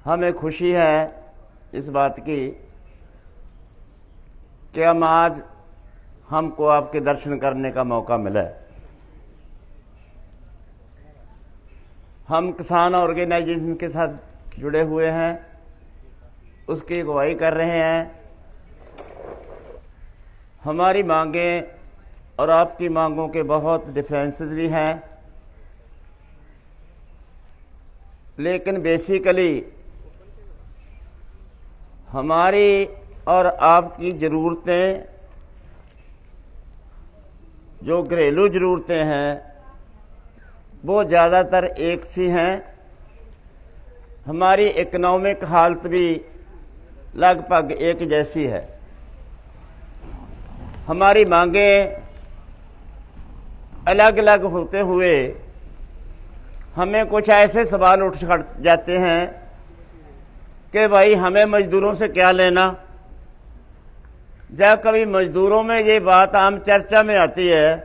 हमें खुशी है इस बात की कि हम आज हमको आपके दर्शन करने का मौका मिला। हम किसान ऑर्गेनाइजेशन के साथ जुड़े हुए हैं, उसकी अगुवाई कर रहे हैं। हमारी मांगें और आपकी मांगों के बहुत डिफरेंसेस भी हैं, लेकिन बेसिकली हमारी और आपकी ज़रूरतें, जो घरेलू ज़रूरतें हैं, वो ज़्यादातर एक सी हैं। हमारी इकोनॉमिक हालत भी लगभग एक जैसी है। हमारी मांगें अलग अलग होते हुए हमें कुछ ऐसे सवाल उठ जाते हैं कि भाई हमें मजदूरों से क्या लेना। जब कभी मजदूरों में ये बात आम चर्चा में आती है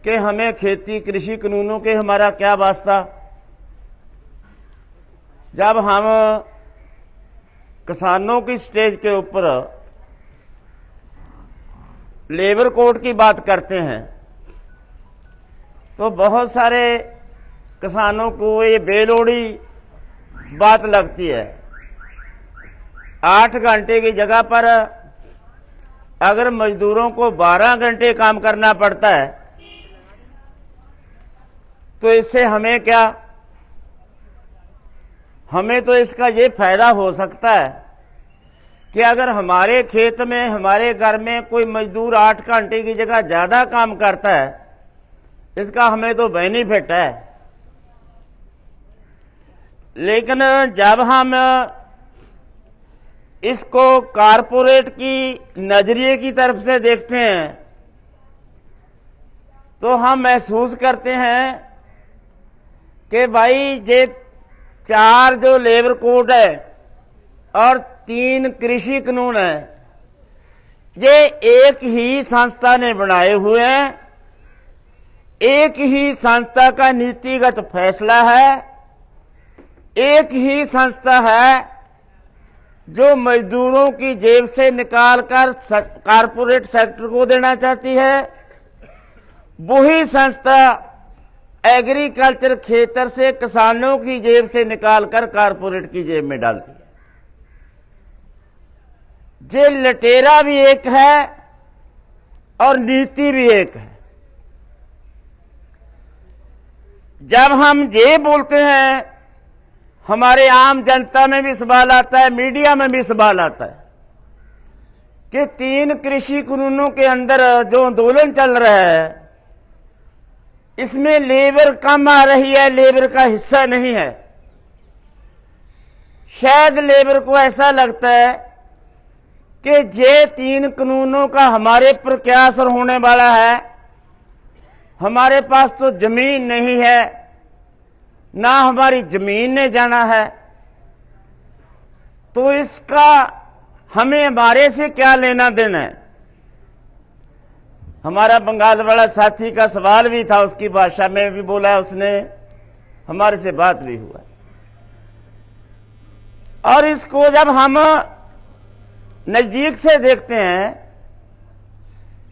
कि हमें खेती कृषि कानूनों के हमारा क्या वास्ता। जब हम किसानों की स्टेज के ऊपर लेबर कोड की बात करते हैं तो बहुत सारे किसानों को ये बेलोड़ी बात लगती है। 8 घंटे की जगह पर अगर मजदूरों को 12 घंटे काम करना पड़ता है तो इससे हमें क्या, हमें तो इसका ये फायदा हो सकता है कि अगर हमारे खेत में, हमारे घर में कोई मजदूर 8 घंटे की जगह ज़्यादा काम करता है, इसका हमें तो बेनिफिट है। लेकिन जब हम इसको कारपोरेट की नजरिए की तरफ से देखते हैं तो हम महसूस करते हैं कि भाई ये 4 जो लेबर कोड है और 3 कृषि कानून है, ये एक ही संस्था ने बनाए हुए हैं। एक ही संस्था का नीतिगत फैसला है। एक ही संस्था है जो मजदूरों की जेब से निकालकर कारपोरेट सेक्टर को देना चाहती है। वही संस्था एग्रीकल्चर खेतर से किसानों की जेब से निकालकर कारपोरेट की जेब में डालती है। ये लटेरा भी एक है और नीति भी एक है। जब हम ये बोलते हैं, हमारे आम जनता में भी सवाल आता है, मीडिया में भी सवाल आता है कि 3 कृषि कानूनों के अंदर जो आंदोलन चल रहा है इसमें लेबर कम आ रही है, लेबर का हिस्सा नहीं है। शायद लेबर को ऐसा लगता है कि ये 3 कानूनों का हमारे पर क्या असर होने वाला है। हमारे पास तो जमीन नहीं है, ना हमारी जमीन ने जाना है, तो इसका हमें हमारे से क्या लेना देना है। हमारा बंगाल वाला साथी का सवाल भी था, उसकी भाषा में भी बोला, उसने हमारे से बात भी हुआ। और इसको जब हम नजदीक से देखते हैं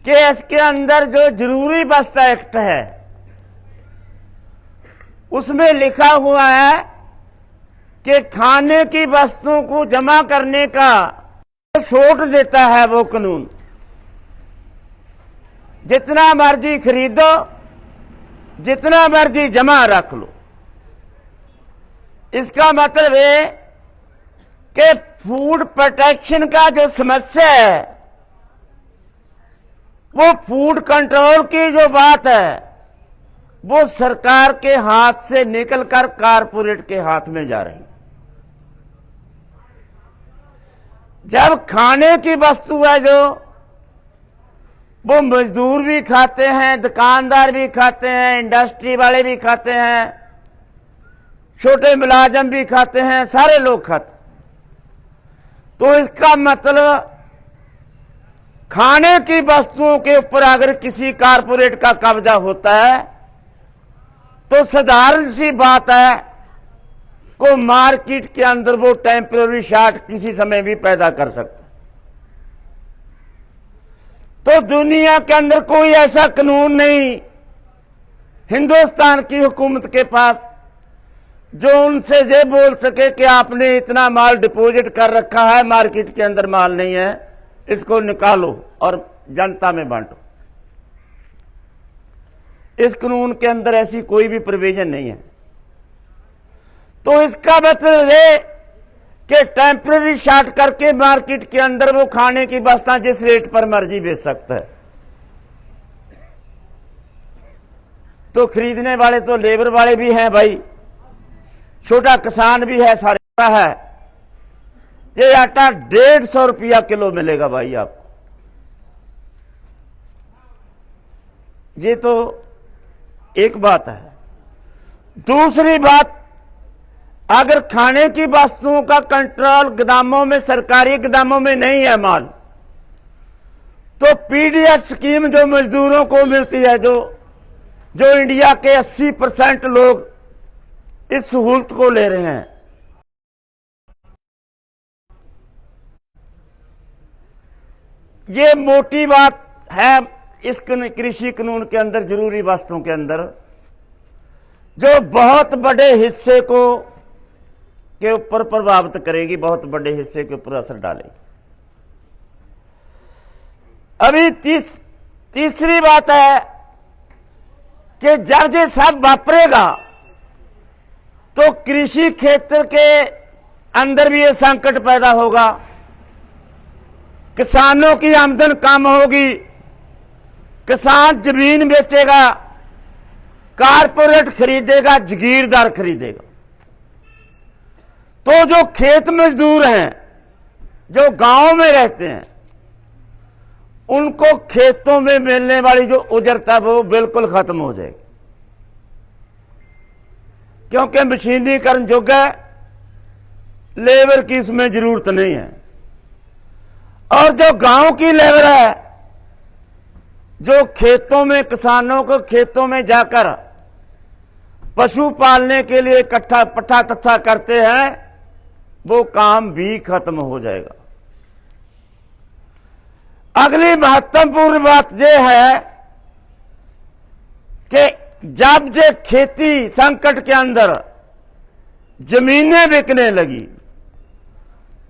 कि इसके अंदर जो जरूरी वस्ता एक्ट है उसमें लिखा हुआ है कि खाने की वस्तुओं को जमा करने का छूट देता है वो कानून। जितना मर्जी खरीदो, जितना मर्जी जमा रख लो। इसका मतलब है कि फूड प्रोटेक्शन का जो समस्या है, वो फूड कंट्रोल की जो बात है, वो सरकार के हाथ से निकलकर कारपोरेट के हाथ में जा रही। जब खाने की वस्तु है जो वो मजदूर भी खाते हैं, दुकानदार भी खाते हैं, इंडस्ट्री वाले भी खाते हैं, छोटे मुलाजम भी खाते हैं, सारे लोग खाते हैं। तो इसका मतलब खाने की वस्तुओं के ऊपर अगर किसी कारपोरेट का कब्जा होता है तो साधारण सी बात है को मार्केट के अंदर वो टेम्पररी शॉर्ट किसी समय भी पैदा कर सकता। तो दुनिया के अंदर कोई ऐसा कानून नहीं हिंदुस्तान की हुकूमत के पास जो उनसे ये बोल सके कि आपने इतना माल डिपॉजिट कर रखा है, मार्केट के अंदर माल नहीं है, इसको निकालो और जनता में बांटो। इस कानून के अंदर ऐसी कोई भी प्रोविजन नहीं है। तो इसका मतलब है कि टेम्पररी शॉर्ट करके मार्केट के अंदर वो खाने की वस्तुएं जिस रेट पर मर्जी बेच सकता है। तो खरीदने वाले तो लेबर वाले भी हैं भाई, छोटा किसान भी है, सारा है। ये आटा 150 रुपया किलो मिलेगा भाई आपको। ये तो एक बात है। दूसरी बात, अगर खाने की वस्तुओं का कंट्रोल गोदामों में, सरकारी गोदामों में नहीं है माल, तो पीडीएस स्कीम जो मजदूरों को मिलती है, जो इंडिया के 80% लोग इस सहूलत को ले रहे हैं, ये मोटी बात है इस कृषि कानून के अंदर, जरूरी वस्तुओं के अंदर, जो बहुत बड़े हिस्से के ऊपर प्रभावित करेगी, बहुत बड़े हिस्से के ऊपर असर डालेगी। अभी तीसरी बात है कि जब ये सब वापरेगा तो कृषि क्षेत्र के अंदर भी ये संकट पैदा होगा। किसानों की आमदन कम होगी, किसान जमीन बेचेगा, कारपोरेट खरीदेगा, जागीरदार खरीदेगा। तो जो खेत मजदूर हैं, जो गांव में रहते हैं, उनको खेतों में मिलने वाली जो उजरता वो बिल्कुल खत्म हो जाएगी, क्योंकि मशीनीकरण युग है, लेबर की इसमें जरूरत नहीं है। और जो गांव की लेबर है, जो खेतों में, किसानों को खेतों में जाकर पशु पालने के लिए इकट्ठा पट्ठा तत्था करते हैं, वो काम भी खत्म हो जाएगा। अगली महत्वपूर्ण बात यह है कि जब ये खेती संकट के अंदर जमीनें बिकने लगी,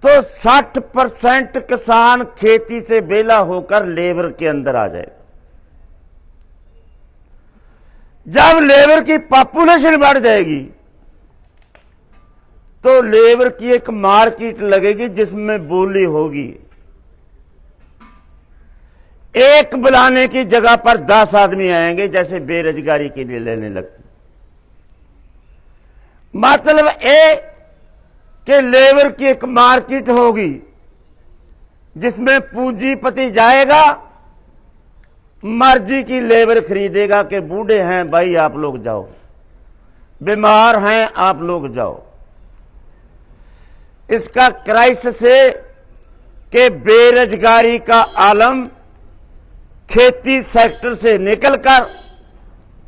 तो 60% किसान खेती से बेला होकर लेबर के अंदर आ जाएगा। जब लेबर की पॉपुलेशन बढ़ जाएगी तो लेबर की एक मार्केट लगेगी जिसमें बोली होगी। एक बुलाने की जगह पर 10 आदमी आएंगे, जैसे बेरोजगारी के लिए लेने लगते। मतलब ये कि लेबर की एक मार्केट होगी जिसमें पूंजीपति जाएगा, मर्जी की लेबर खरीदेगा कि बूढ़े हैं भाई आप लोग जाओ, बीमार हैं आप लोग जाओ। इसका क्राइसिस है कि बेरोजगारी का आलम खेती सेक्टर से निकलकर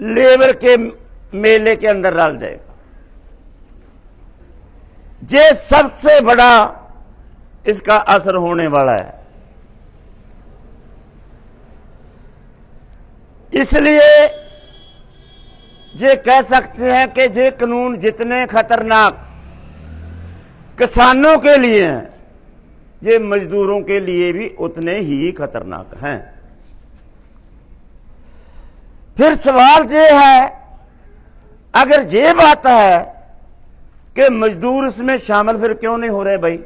लेबर के मेले के अंदर डाल जाएगा। ये सबसे बड़ा इसका असर होने वाला है। इसलिए ये कह सकते हैं कि ये कानून जितने खतरनाक किसानों के लिए हैं, ये मजदूरों के लिए भी उतने ही खतरनाक हैं। फिर सवाल ये है, अगर ये बात है कि मजदूर इसमें शामिल फिर क्यों नहीं हो रहे भाई?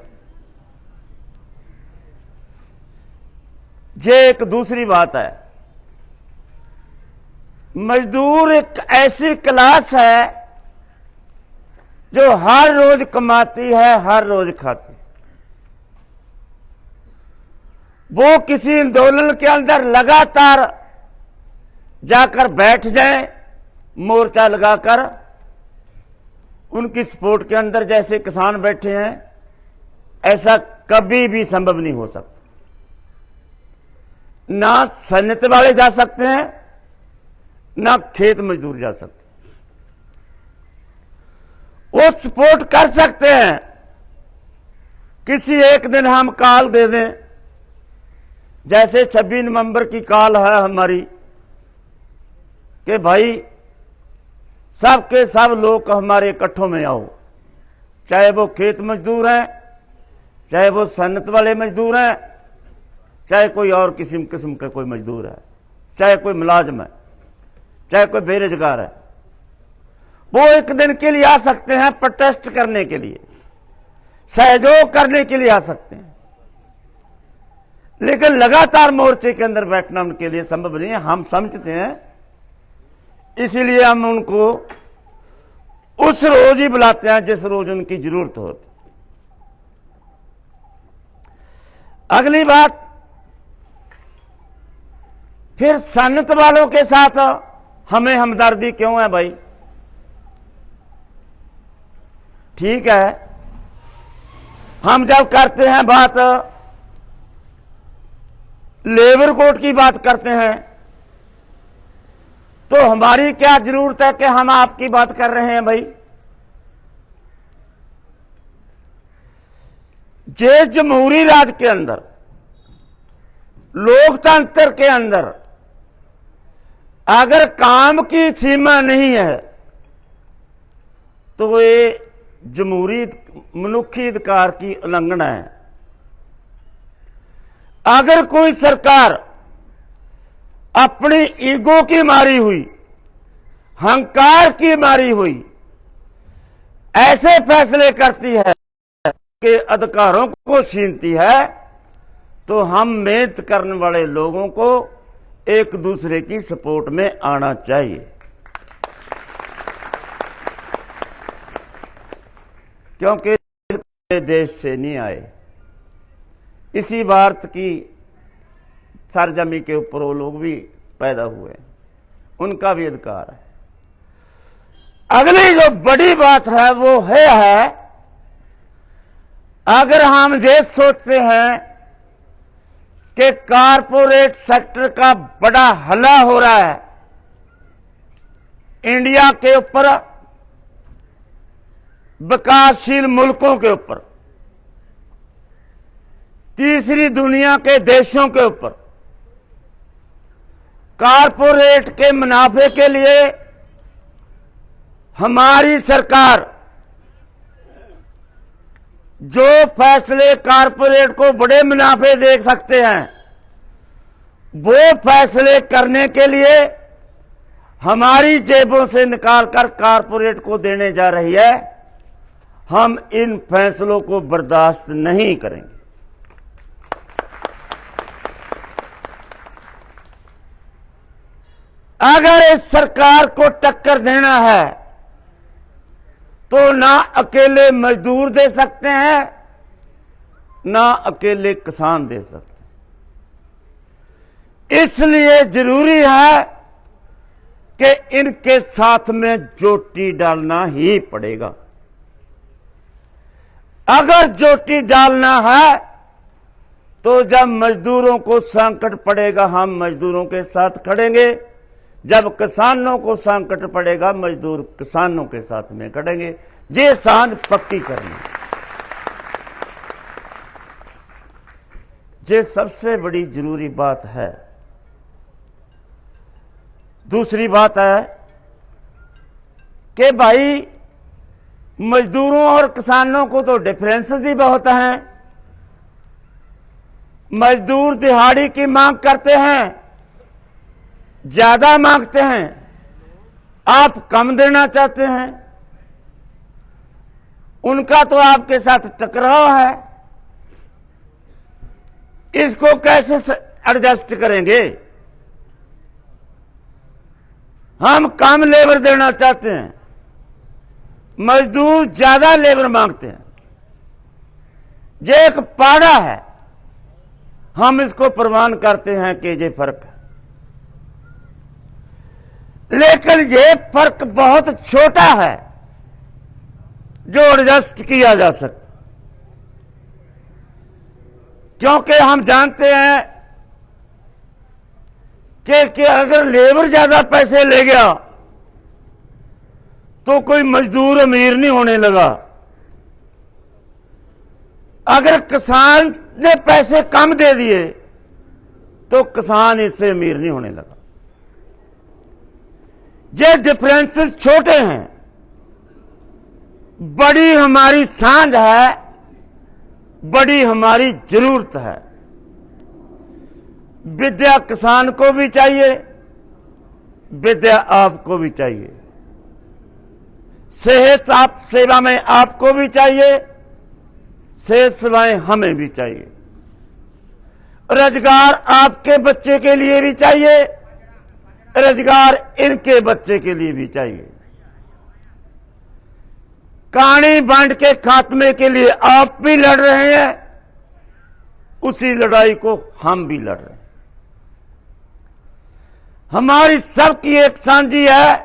ये एक दूसरी बात है। मजदूर एक ऐसी क्लास है जो हर रोज कमाती है, हर रोज खाती। वो किसी आंदोलन के अंदर लगातार जाकर बैठ जाए, मोर्चा लगाकर उनकी सपोर्ट के अंदर, जैसे किसान बैठे हैं, ऐसा कभी भी संभव नहीं हो सकता। ना सन्नत वाले जा सकते हैं, ना खेत मजदूर जा सकते। वो सपोर्ट कर सकते हैं। किसी एक दिन हम कॉल दे दें, जैसे 26 नवंबर की कॉल है हमारी कि भाई सब के सब लोग हमारे इकट्ठों में आओ, चाहे वो खेत मजदूर हैं, चाहे वो सन्नत वाले मजदूर हैं, चाहे कोई और किस्म का कोई मजदूर है, चाहे कोई मुलाजिम है, चाहे कोई बेरोजगार है, वो एक दिन के लिए आ सकते हैं, प्रोटेस्ट करने के लिए, सहयोग करने के लिए आ सकते हैं। लेकिन लगातार मोर्चे के अंदर बैठना उनके लिए संभव नहीं है, हम समझते हैं। इसीलिए हम उनको उस रोज ही बुलाते हैं जिस रोज उनकी जरूरत होती। अगली बात, फिर सन्नत वालों के साथ हमें हमदर्दी क्यों है भाई? ठीक है, हम जब करते हैं बात लेबर कोड की बात करते हैं, तो हमारी क्या जरूरत है कि हम आपकी बात कर रहे हैं भाई? जे जमहूरी राज के अंदर, लोकतंत्र के अंदर अगर काम की सीमा नहीं है तो ये जमहूरी मनुखी अधिकार की उल्लंघना है। अगर कोई सरकार अपनी ईगो की मारी हुई, हंकार की मारी हुई ऐसे फैसले करती है कि अधिकारों को छीनती है, तो हम मेहनत करने वाले लोगों को एक दूसरे की सपोर्ट में आना चाहिए। क्योंकि देश से नहीं आए, इसी भारत की सरजमी के ऊपर वो लोग भी पैदा हुए, उनका भी अधिकार है। अगली जो बड़ी बात है वो है अगर हम ये सोचते हैं कि कारपोरेट सेक्टर का बड़ा हल्ला हो रहा है इंडिया के ऊपर, विकासशील मुल्कों के ऊपर, तीसरी दुनिया के देशों के ऊपर, कारपोरेट के मुनाफे के लिए हमारी सरकार जो फैसले कारपोरेट को बड़े मुनाफे दे सकते हैं, वो फैसले करने के लिए हमारी जेबों से निकालकर कारपोरेट को देने जा रही है। हम इन फैसलों को बर्दाश्त नहीं करेंगे। अगर इस सरकार को टक्कर देना है तो ना अकेले मजदूर दे सकते हैं, ना अकेले किसान दे सकते हैं। इसलिए जरूरी है कि इनके साथ में जोटी डालना ही पड़ेगा। अगर जोटी डालना है तो जब मजदूरों को संकट पड़ेगा हम मजदूरों के साथ खड़ेंगे, जब किसानों को संकट पड़ेगा मजदूर किसानों के साथ में खड़ेंगे। ये सांझ पक्की करनी, ये सबसे बड़ी जरूरी बात है। दूसरी बात है कि भाई मजदूरों और किसानों को तो डिफरेंसेस ही बहुत हैं। मजदूर दिहाड़ी की मांग करते हैं, ज्यादा मांगते हैं, आप कम देना चाहते हैं, उनका तो आपके साथ टकराव है। इसको कैसे एडजस्ट करेंगे? हम कम लेबर देना चाहते हैं, मजदूर ज्यादा लेबर मांगते हैं। ये एक पाड़ा है, हम इसको प्रमाण करते हैं कि ये फर्क है। लेकिन ये फर्क बहुत छोटा है जो एडजस्ट किया जा सकता, क्योंकि हम जानते हैं कि अगर लेबर ज्यादा पैसे ले गया तो कोई मजदूर अमीर नहीं होने लगा। अगर किसान ने पैसे कम दे दिए तो किसान इससे अमीर नहीं होने लगा। ये डिफरेंसेस छोटे हैं, बड़ी हमारी सांझ है, बड़ी हमारी जरूरत है। विद्या किसान को भी चाहिए, विद्या आपको भी चाहिए, सेहत आप सेवा में आपको भी चाहिए, सेहत सेवाएं हमें भी चाहिए। रोजगार आपके बच्चे के लिए भी चाहिए, रोजगार इनके बच्चे के लिए भी चाहिए। कहानी बांट के खात्मे के लिए आप भी लड़ रहे हैं, उसी लड़ाई को हम भी लड़ रहे हैं। हमारी सबकी एक साझी है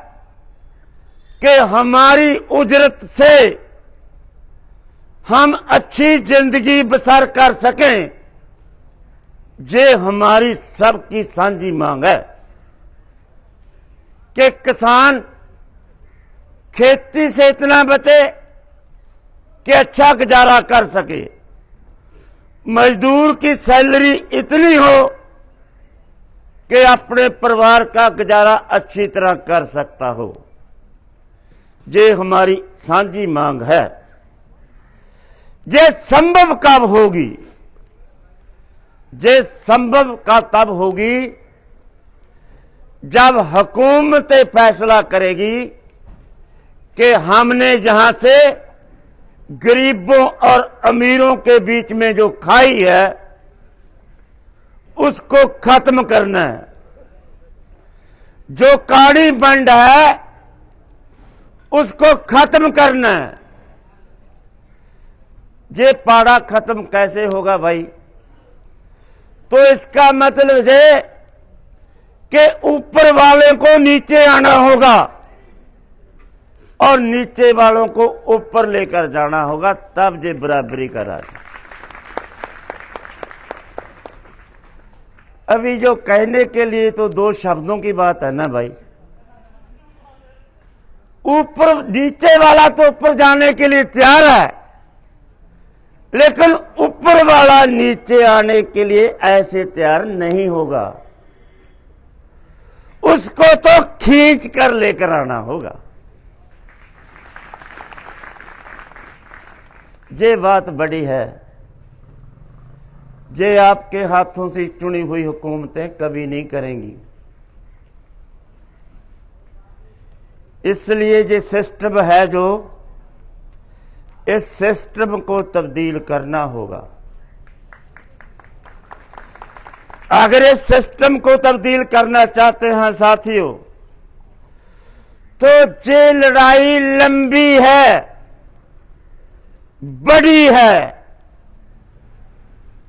कि हमारी उजरत से हम अच्छी जिंदगी बसर कर सकें, ये हमारी सबकी साझी मांग है कि किसान खेती से इतना बचे कि अच्छा गुजारा कर सके, मजदूर की सैलरी इतनी हो कि अपने परिवार का गुजारा अच्छी तरह कर सकता हो। ये हमारी साझी मांग है। ये संभव कब होगी? ये संभव का तब होगी जब हुकूमत फैसला करेगी कि हमने जहां से गरीबों और अमीरों के बीच में जो खाई है उसको खत्म करना है। जो काड़ी बंड है उसको खत्म करना है। ये पाड़ा खत्म कैसे होगा भाई? तो इसका मतलब है कि ऊपर वाले को नीचे आना होगा और नीचे वालों को ऊपर लेकर जाना होगा, तब ये बराबरी का राज। अभी जो कहने के लिए तो दो शब्दों की बात है ना भाई। ऊपर नीचे वाला तो ऊपर जाने के लिए तैयार है, लेकिन ऊपर वाला नीचे आने के लिए ऐसे तैयार नहीं होगा। उसको तो खींच कर लेकर आना होगा। ये बात बड़ी है। ये आपके हाथों से चुनी हुई हुकूमतें कभी नहीं करेंगी। इसलिए ये सिस्टम है जो, इस सिस्टम को तब्दील करना होगा। अगर इस सिस्टम को तब्दील करना चाहते हैं साथियों, तो ये लड़ाई लंबी है, बड़ी है।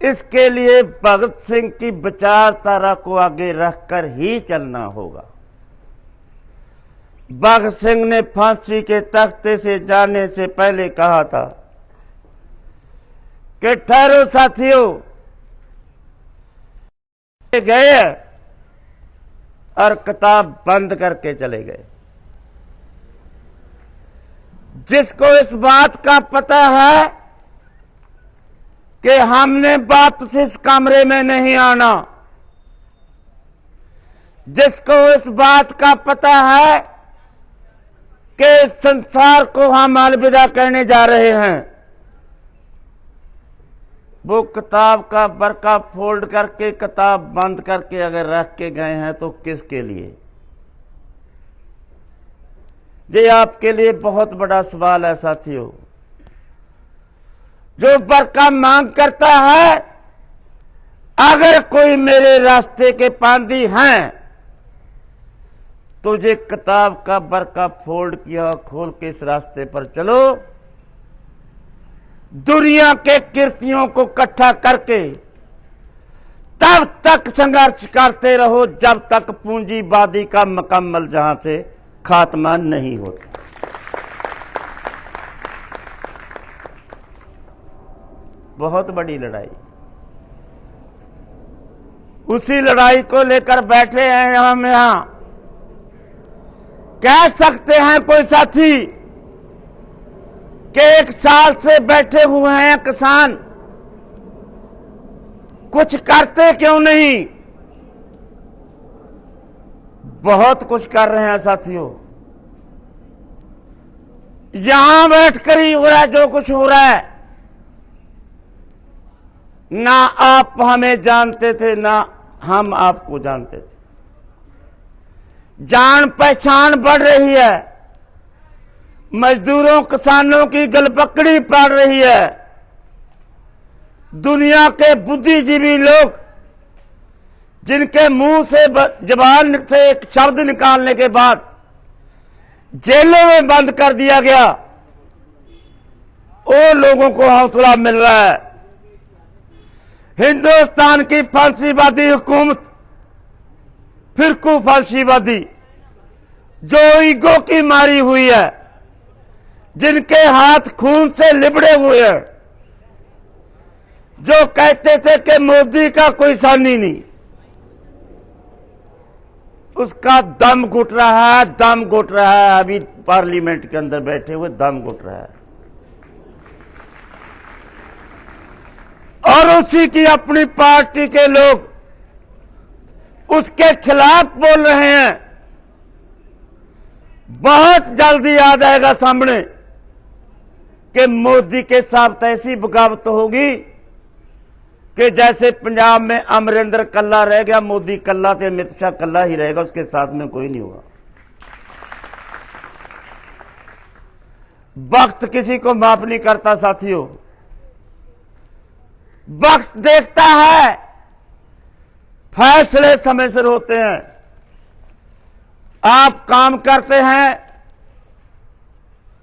इसके लिए भगत सिंह की विचारधारा को आगे रखकर ही चलना होगा। भगत सिंह ने फांसी के तख्ते से जाने से पहले कहा था कि ठहरो साथियों, गए और किताब बंद करके चले गए। जिसको इस बात का पता है कि हमने वापस इस कमरे में नहीं आना, जिसको इस बात का पता है कि इस संसार को हम अलविदा कहने जा रहे हैं, वो किताब का बरका फोल्ड करके, किताब बंद करके अगर रख के गए हैं तो किसके लिए? ये आपके लिए बहुत बड़ा सवाल है साथियों। जो बरका मांग करता है, अगर कोई मेरे रास्ते के पांदी हैं तो ये किताब का बरका फोल्ड किया, खोल के इस रास्ते पर चलो। दुनिया के कीर्तियों को इकट्ठा करके तब तक संघर्ष करते रहो जब तक पूंजीवादी का मुकम्मल जहां से खात्मा नहीं होता। बहुत बड़ी लड़ाई, उसी लड़ाई को लेकर बैठे हैं हम यहां। कह सकते हैं कोई साथी कि 1 साल से बैठे हुए हैं किसान, कुछ करते क्यों नहीं? बहुत कुछ कर रहे हैं साथियों। यहां बैठकर ही हो रहा है जो कुछ हो रहा है। ना आप हमें जानते थे, ना हम आपको जानते थे। जान पहचान बढ़ रही है, मजदूरों किसानों की गलपकड़ी पड़ रही है। दुनिया के बुद्धिजीवी लोग, जिनके मुंह से जबान से एक शब्द निकालने के बाद जेलों में बंद कर दिया गया, वो लोगों को हौसला मिल रहा है। हिंदुस्तान की फांसीवादी हुकूमत, फिरकू फांसीवादी, जो ईगो की मारी हुई है, जिनके हाथ खून से लिबड़े हुए हैं, जो कहते थे कि मोदी का कोई सानी नहीं, उसका दम घुट रहा है, दम घुट रहा है। अभी पार्लियामेंट के अंदर बैठे हुए दम घुट रहा है। और उसी की अपनी पार्टी के लोग उसके खिलाफ बोल रहे हैं। बहुत जल्दी आ जाएगा सामने कि मोदी के साथ ऐसी बगावत होगी कि जैसे पंजाब में अमरिंदर कल्ला रह गया, मोदी कल्ला थे, अमित शाह कल्ला ही रहेगा, उसके साथ में कोई नहीं होगा। वक्त किसी को माफ नहीं करता साथियों। वक्त देखता है, फैसले समय से होते हैं। आप काम करते हैं,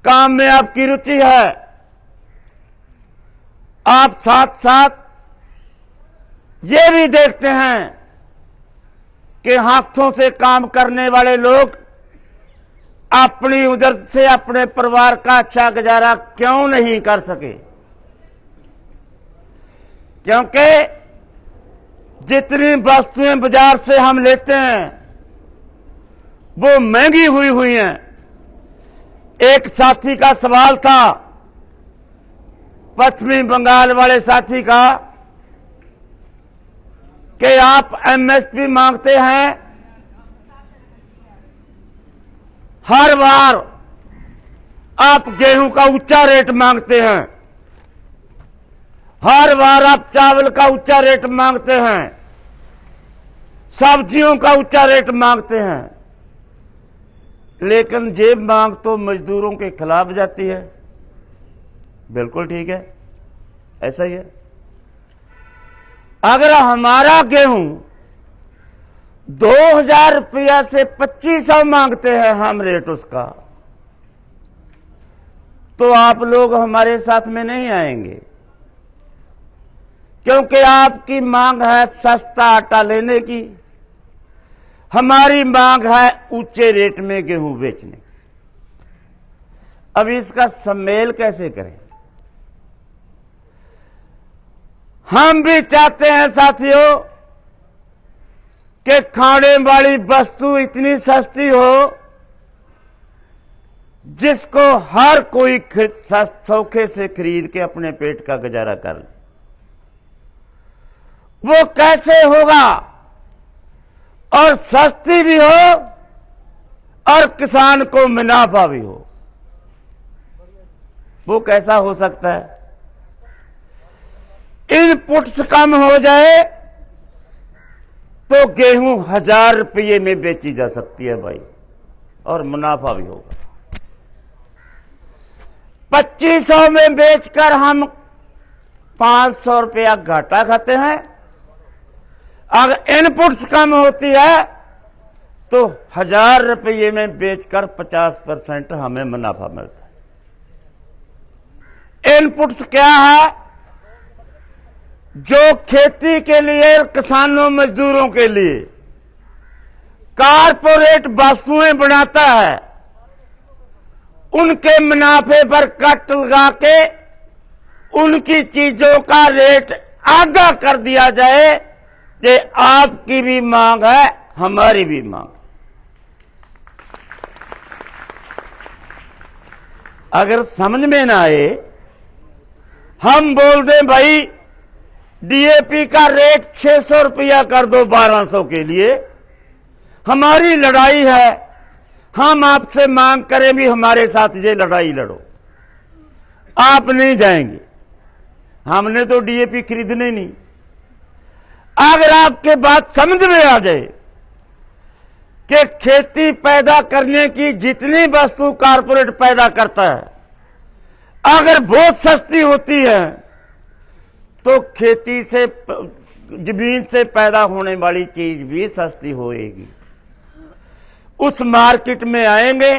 काम में आपकी रुचि है, आप साथ साथ ये भी देखते हैं कि हाथों से काम करने वाले लोग अपनी उधर से अपने परिवार का अच्छा गुजारा क्यों नहीं कर सके। क्योंकि जितनी वस्तुएं बाजार से हम लेते हैं वो महंगी हुई हैं। एक साथी का सवाल था, पश्चिमी बंगाल वाले साथी का, कि आप एमएसपी मांगते हैं, हर बार आप गेहूं का ऊंचा रेट मांगते हैं, हर बार आप चावल का ऊंचा रेट मांगते हैं, सब्जियों का ऊंचा रेट मांगते हैं, लेकिन ये मांग तो मजदूरों के खिलाफ जाती है। बिल्कुल ठीक है, ऐसा ही है। अगर हमारा गेहूं 2000 रुपया से 2500 मांगते हैं हम रेट उसका, तो आप लोग हमारे साथ में नहीं आएंगे, क्योंकि आपकी मांग है सस्ता आटा लेने की, हमारी मांग है ऊंचे रेट में गेहूं बेचने की। अब इसका सम्मेल कैसे करें? हम भी चाहते हैं साथियों कि खाने वाली वस्तु इतनी सस्ती हो जिसको हर कोई सौखे से खरीद के अपने पेट का गुजारा कर ले। वो कैसे होगा? और सस्ती भी हो और किसान को मुनाफा भी हो। वो कैसा हो सकता है? इनपुट्स कम हो जाए तो गेहूं 1000 रुपये में बेची जा सकती है भाई, और मुनाफा भी होगा। 2500 में बेचकर हम 500 रुपया घाटा खाते हैं। अगर इनपुट्स कम होती है तो 1000 रुपये में बेचकर 50% हमें मुनाफा मिलता है। इनपुट्स क्या है? जो खेती के लिए, किसानों मजदूरों के लिए कारपोरेट वस्तुएं बनाता है, उनके मुनाफे पर कट लगा के उनकी चीजों का रेट आगा कर दिया जाए कि आपकी भी मांग है, हमारी भी मांग। अगर समझ में ना आए, हम बोल दें भाई डीएपी का रेट 600 रुपया कर दो 1200 के लिए, हमारी लड़ाई है, हम आपसे मांग करें भी हमारे साथ ये लड़ाई लड़ो, आप नहीं जाएंगे, हमने तो डीएपी खरीदने नहीं। अगर आपके बात समझ में आ जाए कि खेती पैदा करने की जितनी वस्तु कारपोरेट पैदा करता है, अगर बहुत सस्ती होती है तो खेती से, जमीन से पैदा होने वाली चीज भी सस्ती होएगी। उस मार्केट में आएंगे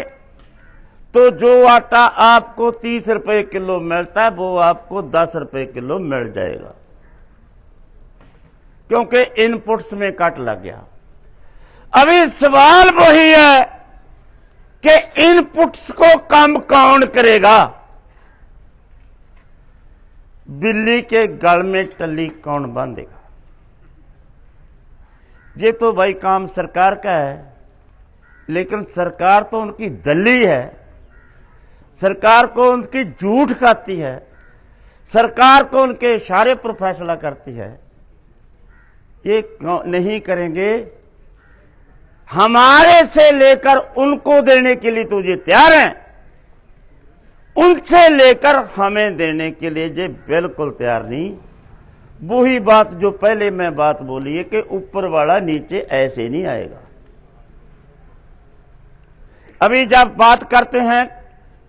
तो जो आटा आपको 30 रुपए किलो मिलता है वो आपको 10 रुपए किलो मिल जाएगा, क्योंकि इनपुट्स में कट लग गया। अभी सवाल वही है कि इनपुट्स को कम कौन करेगा, बिल्ली के गल में टल्ली कौन बांधेगा। ये तो भाई काम सरकार का है, लेकिन सरकार तो उनकी दल्ली है, सरकार को उनकी झूठ खाती है, सरकार को उनके इशारे पर फैसला करती है। ये नहीं करेंगे, हमारे से लेकर उनको देने के लिए तो ये तैयार हैं, उनसे लेकर हमें देने के लिए ये बिल्कुल तैयार नहीं। वही बात जो पहले मैं बात बोली है कि ऊपर वाला नीचे ऐसे नहीं आएगा। अभी जब बात करते हैं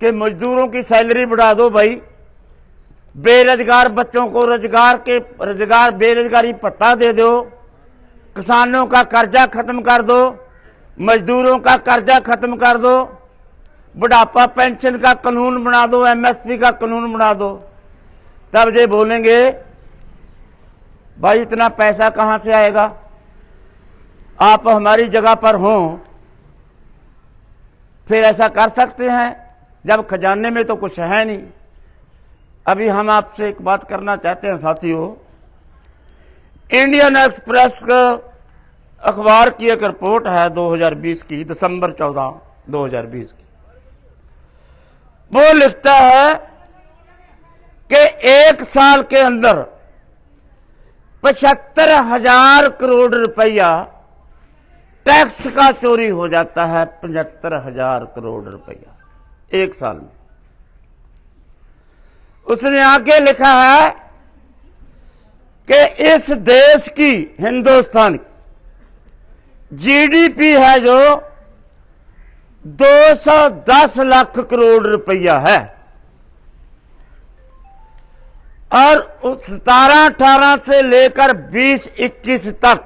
कि मजदूरों की सैलरी बढ़ा दो, भाई बेरोजगार बच्चों को रोजगार बेरोजगारी भत्ता दे दो, किसानों का कर्जा खत्म कर दो, मजदूरों का कर्जा खत्म कर दो, बुढ़ापा पेंशन का कानून बना दो, एमएसपी का कानून बना दो, तब ये बोलेंगे भाई इतना पैसा कहां से आएगा, आप हमारी जगह पर हों फिर ऐसा कर सकते हैं, जब खजाने में तो कुछ है नहीं। अभी हम आपसे एक बात करना चाहते हैं साथियों, इंडियन एक्सप्रेस का अखबार की एक रिपोर्ट है 2020 की, दिसंबर 14 2020 की। वो लिखता है कि एक साल के अंदर 75,000 करोड़ रुपया टैक्स का चोरी हो जाता है। 75,000 करोड़ रुपया एक साल में। उसने आगे लिखा है कि इस देश की, हिंदुस्तान की जीडीपी है जो 210 लाख करोड़ रुपया है, और 17-18 से लेकर 20-21 तक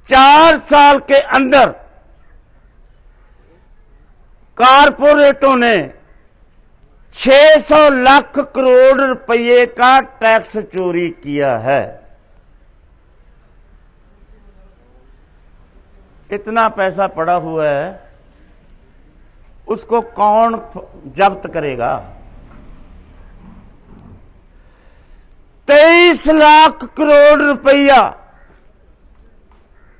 4 साल के अंदर कारपोरेटों ने 600 लाख करोड़ रुपए का टैक्स चोरी किया है। इतना पैसा पड़ा हुआ है, उसको कौन जब्त करेगा? 23 लाख करोड़ रुपया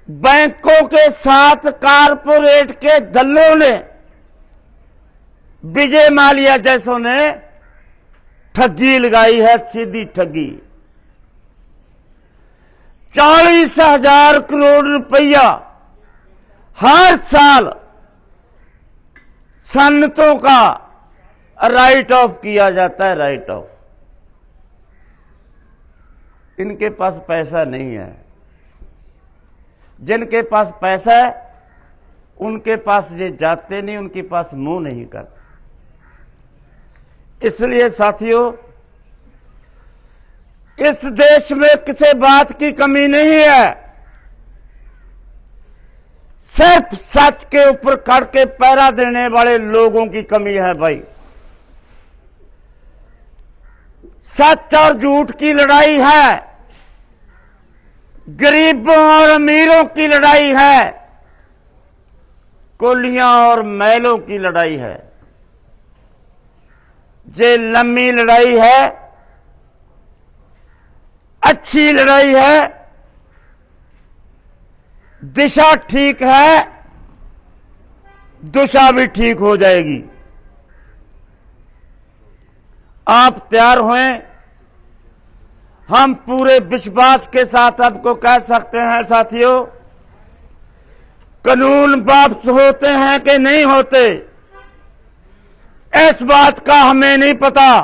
बैंकों के साथ कारपोरेट के दल्लों ने, विजय माल्या जैसों ने ठगी लगाई है, सीधी ठगी। 40,000 करोड़ रुपया हर साल सन्नतों का राइट ऑफ किया जाता है, राइट ऑफ। इनके पास पैसा नहीं है। जिनके पास पैसा है उनके पास ये जाते नहीं, उनके पास मुंह नहीं करते। इसलिए साथियों, इस देश में किसी बात की कमी नहीं है, सिर्फ सच के ऊपर खड़ के पहरा देने वाले लोगों की कमी है भाई। सच और झूठ की लड़ाई है, गरीबों और अमीरों की लड़ाई है, कोलियां और मैलों की लड़ाई है। ये लंबी लड़ाई है, अच्छी लड़ाई है, दिशा ठीक है, दुशा भी ठीक हो जाएगी। आप तैयार हुए। हम पूरे विश्वास के साथ आपको कह सकते हैं साथियों, कानून वापस होते हैं कि नहीं होते इस बात का हमें नहीं पता,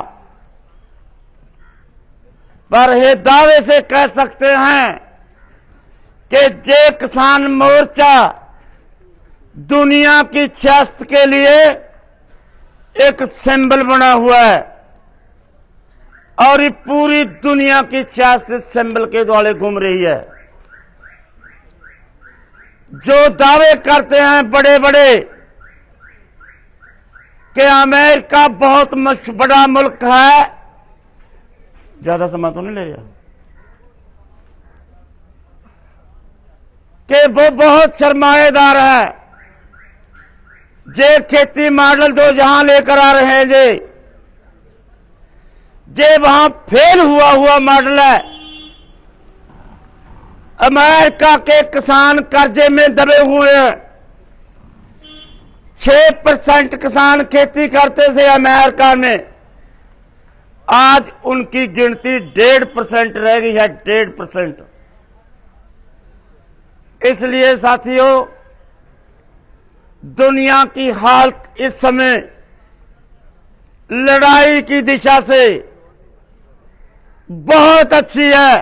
पर ये दावे से कह सकते हैं कि जय किसान मोर्चा दुनिया की सियासत के लिए एक सिंबल बना हुआ है और ये पूरी दुनिया की सियासत सिंबल के द्वारा घूम रही है। जो दावे करते हैं बड़े बड़े कि अमेरिका बहुत बड़ा मुल्क है, ज्यादा समय तो नहीं ले रहा, कि वो बहुत सरमाएदार है, जे खेती मॉडल जो जहां लेकर आ रहे हैं जे वहां फेल हुआ मॉडल है। अमेरिका के किसान कर्जे में दबे हुए हैं। 6% किसान खेती करते थे अमेरिका में, आज उनकी गिनती 1.5% रह गई है, 1.5%। इसलिए साथियों, दुनिया की हालत इस समय लड़ाई की दिशा से बहुत अच्छी है।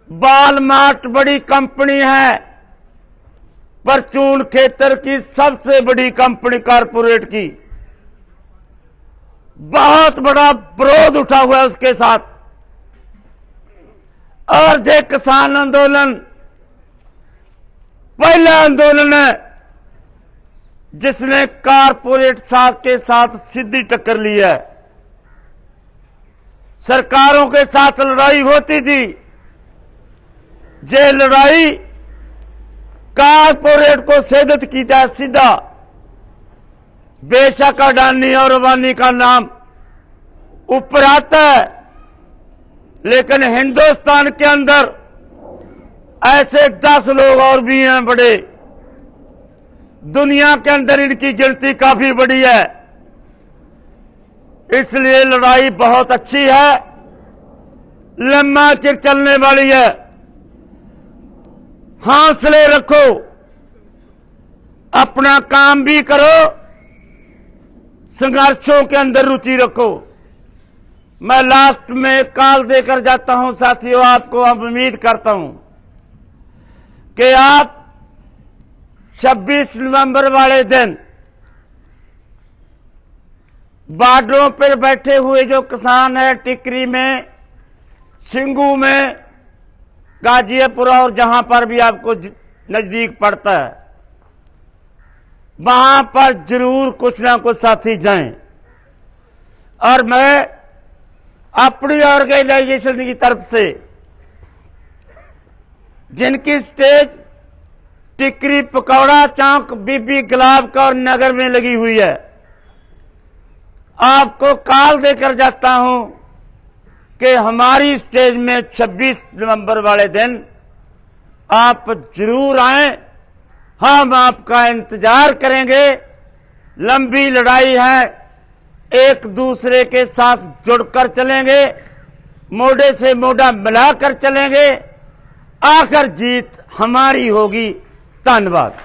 वॉलमार्ट बड़ी कंपनी है, परचून खेतर की सबसे बड़ी कंपनी कारपोरेट की, बहुत बड़ा विरोध उठा हुआ है उसके साथ। और जो किसान आंदोलन पहला आंदोलन है जिसने कारपोरेट साथ के साथ सीधी टक्कर ली है। सरकारों के साथ लड़ाई होती थी, ये लड़ाई कारपोरेट को सेदत की जाए सीधा। बेशक अडानी और अंबानी का नाम ऊपर आता है, लेकिन हिंदुस्तान के अंदर ऐसे 10 लोग और भी हैं बड़े, दुनिया के अंदर इनकी गिनती काफी बड़ी है। इसलिए लड़ाई बहुत अच्छी है, लंबा चिर चलने वाली है। हौसले रखो, अपना काम भी करो, संघर्षों के अंदर रुचि रखो। मैं लास्ट में कॉल देकर जाता हूं साथियों, आपको अब उम्मीद करता हूं कि आप 26 नवंबर वाले दिन बॉर्डरों पर बैठे हुए जो किसान है, टिकरी में, सिंगू में, गाजियापुर और जहां पर भी आपको नजदीक पड़ता है, वहां पर जरूर कुछ ना कुछ साथी जाएं। और मैं अपनी ऑर्गेनाइजेशन की तरफ से, जिनकी स्टेज टिकरी पकौड़ा चौक बीबी गुलाब कौर नगर में लगी हुई है, आपको कॉल देकर जाता हूं कि हमारी स्टेज में 26 नवंबर वाले दिन आप जरूर आएं। हम आपका इंतजार करेंगे। लंबी लड़ाई है, एक दूसरे के साथ जुड़कर चलेंगे, मोढे से मोढा मिलाकर चलेंगे, आखिर जीत हमारी होगी। धन्यवाद।